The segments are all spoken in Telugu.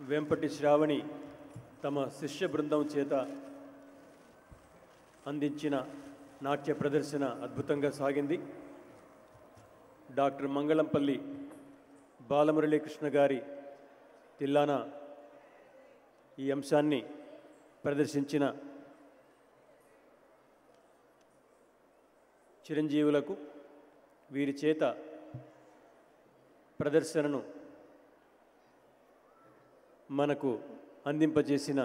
వెంపటి శ్రావణి తమ శిష్య బృందం చేత అందించిన నాట్య ప్రదర్శన అద్భుతంగా సాగింది. డాక్టర్ మంగళంపల్లి బాలమురళీకృష్ణ గారి తిల్లానా ఈ అంశాన్ని ప్రదర్శించిన చిరంజీవులకు వీరి చేత ప్రదర్శనను మనకు అందింపజేసిన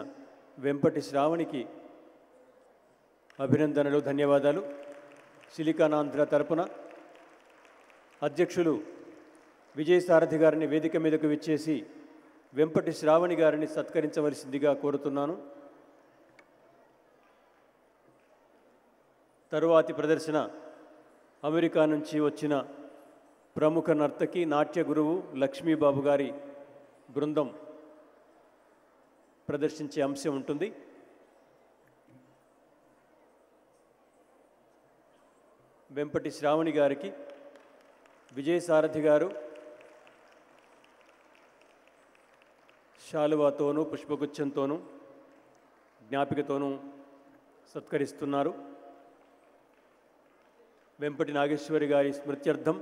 వెంపటి శ్రావణికి అభినందనలు, ధన్యవాదాలు. సిలికానాంధ్ర తరపున అధ్యక్షులు విజయసారథి గారిని వేదిక మీదకు విచ్చేసి వెంపటి శ్రావణి గారిని సత్కరించవలసిందిగా కోరుతున్నాను. తరువాతి ప్రదర్శన అమెరికా నుంచి వచ్చిన ప్రముఖ నర్తకి, నాట్య గురువు లక్ష్మీబాబు గారి బృందం ప్రదర్శించే అంశం ఉంటుంది. వెంపటి శ్రావణి గారికి విజయసారథి గారు శాలువాతోనూ పుష్పగుచ్చంతోనూ జ్ఞాపికతోనూ సత్కరిస్తున్నారు. వెంపటి నాగేశ్వరి గారి స్మృత్యర్థం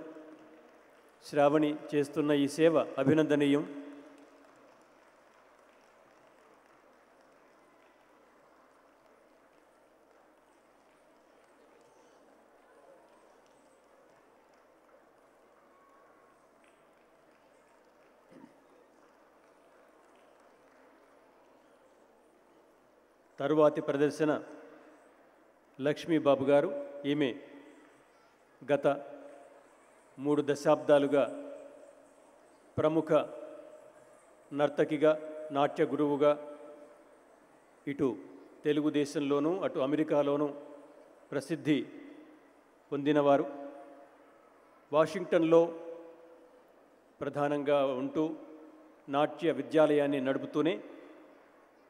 శ్రావణి చేస్తున్న ఈ సేవ అభినందనీయం. తరువాతి ప్రదర్శన లక్ష్మీబాబు గారు. ఈమె గత 3 దశాబ్దాలుగా ప్రముఖ నర్తకిగా, నాట్య గురువుగా ఇటు తెలుగుదేశంలోనూ అటు అమెరికాలోనూ ప్రసిద్ధి పొందినవారు. వాషింగ్టన్లో ప్రధానంగా ఉంటూ నాట్య విద్యాలయాన్ని నడుపుతూనే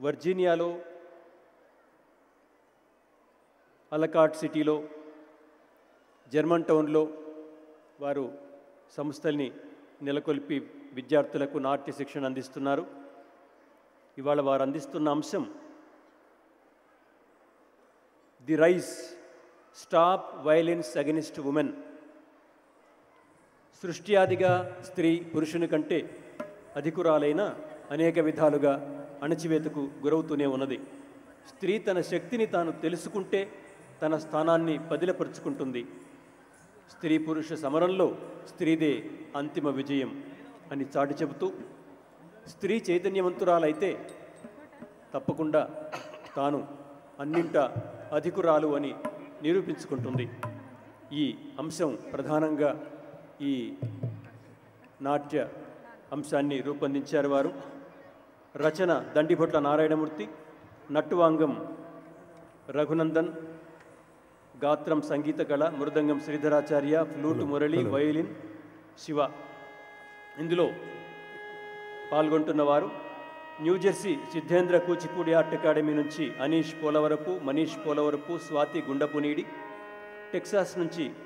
వర్జీనియాలో అలకాట్ సిటీలో, జర్మన్ టౌన్లో వారు సంస్థల్ని నెలకొల్పి విద్యార్థులకు నాట్య శిక్షణ అందిస్తున్నారు. ఇవాళ వారు అందిస్తున్న అంశం the rise, stop violence against women. సృష్ట్యాదిగా స్త్రీ పురుషుని కంటే అధికురాలైన అనేక విధాలుగా అణచివేతకు గురవుతూనే ఉన్నది. స్త్రీ తన శక్తిని తాను తెలుసుకుంటే తన స్థానాన్ని పదిలపరుచుకుంటుంది. స్త్రీ పురుష సమరంలో స్త్రీదే అంతిమ విజయం అని చాటి చెబుతూ, స్త్రీ చైతన్యవంతురాలైతే తప్పకుండా తాను అన్నింట అధికురాలు అని నిరూపించుకుంటుంది. ఈ అంశం ప్రధానంగా ఈ నాట్య అంశాన్ని రూపొందించారు వారు. రచన దండిభొట్ల నారాయణమూర్తి, నట్టువాంగం రఘునందన్, గాత్రం సంగీత కళ, మృదంగం శ్రీధరాచార్య, ఫ్లూట్ మురళి, వయలిన్ శివ. ఇందులో పాల్గొంటున్నవారు New Jersey Siddhendra Kuchipudi art academy నుంచి అనీష్ పోలవరపు, మనీష్ పోలవరపు, స్వాతి గుండపునీడి,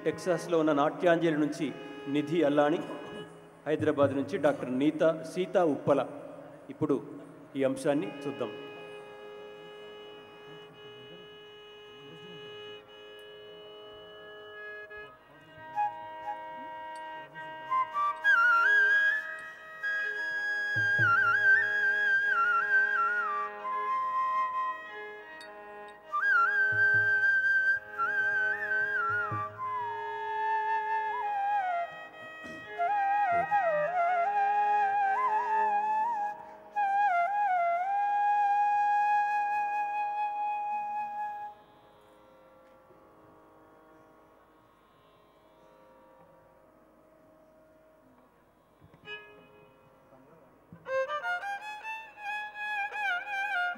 టెక్సాస్లో ఉన్న నాట్యాంజలి నుంచి నిధి అల్లాని, హైదరాబాద్ నుంచి డాక్టర్ సీతా ఉప్పల. ఇప్పుడు ఈ అంశాన్ని చూద్దాం.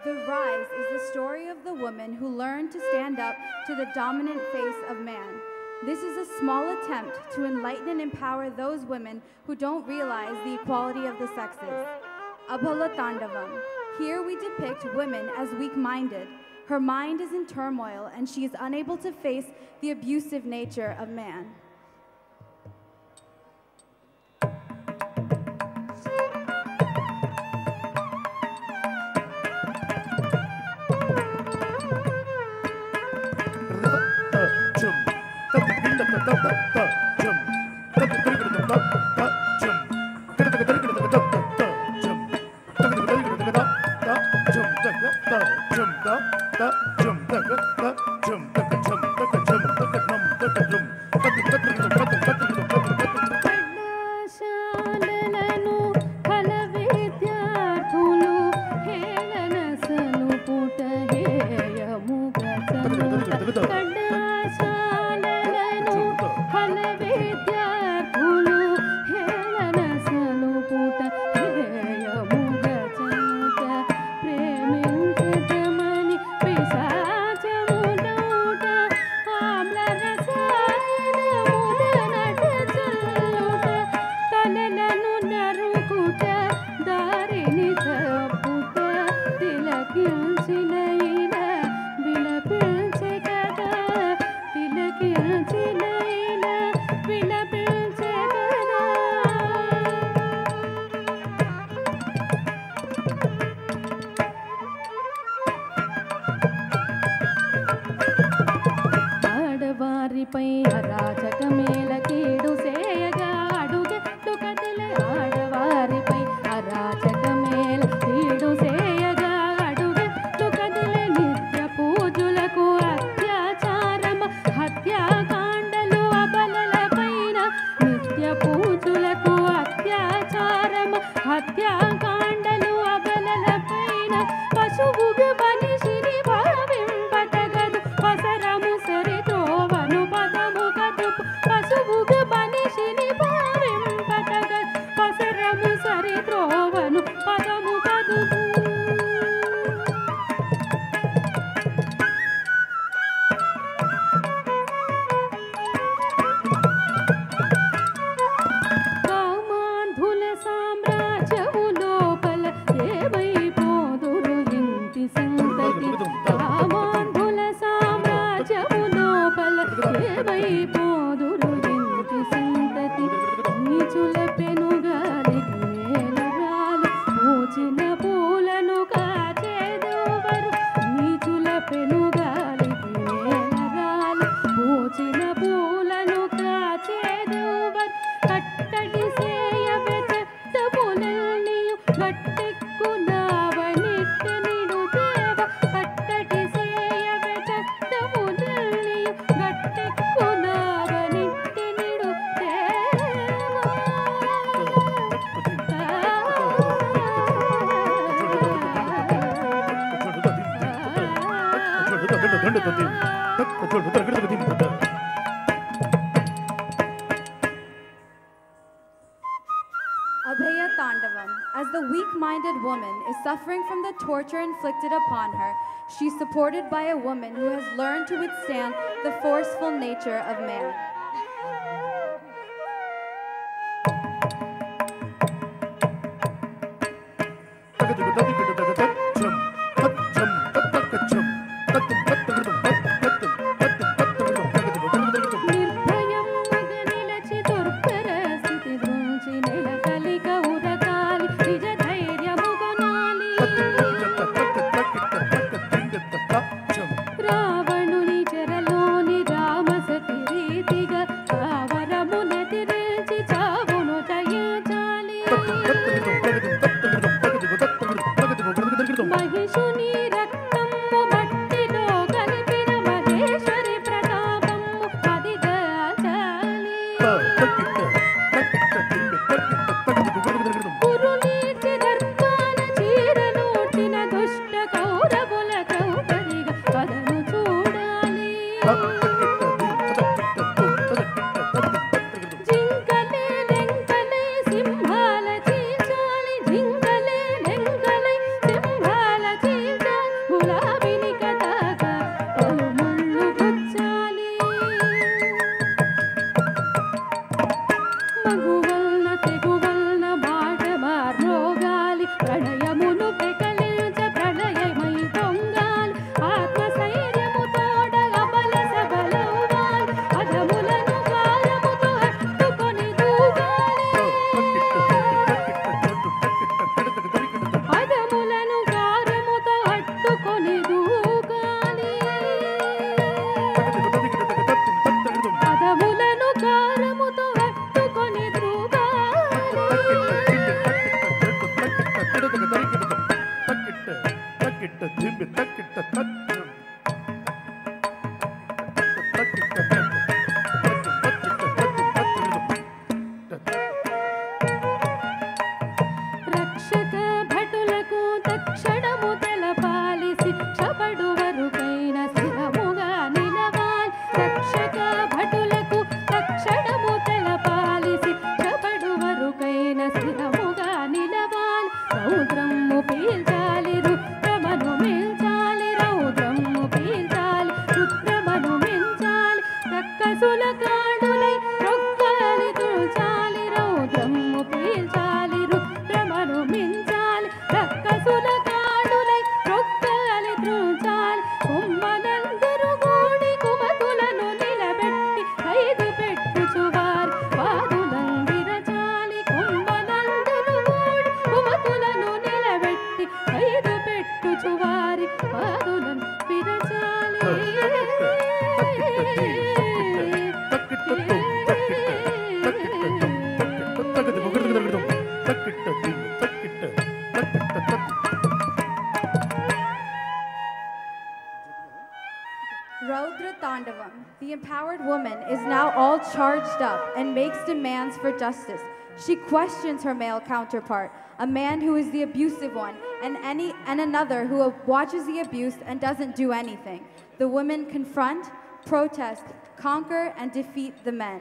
The Rise is the story of the woman who learned to stand up to the dominant face of man. This is a small attempt to enlighten and empower those women who don't realize the equality of the sexes. Abhala Tandavam. Here we depict women as weak-minded. Her mind is in turmoil and she is unable to face the abusive nature of man. Abhaya Tandavam. As the weak-minded woman is suffering from the torture inflicted upon her, she is supported by a woman who has learned to withstand the forceful nature of man. Raudra Tandavam, the empowered woman, is now all charged up and makes demands for justice. She questions her male counterpart, a man who is the abusive one, and another who watches the abuse and doesn't do anything. The women confront, protest, conquer, and defeat the men.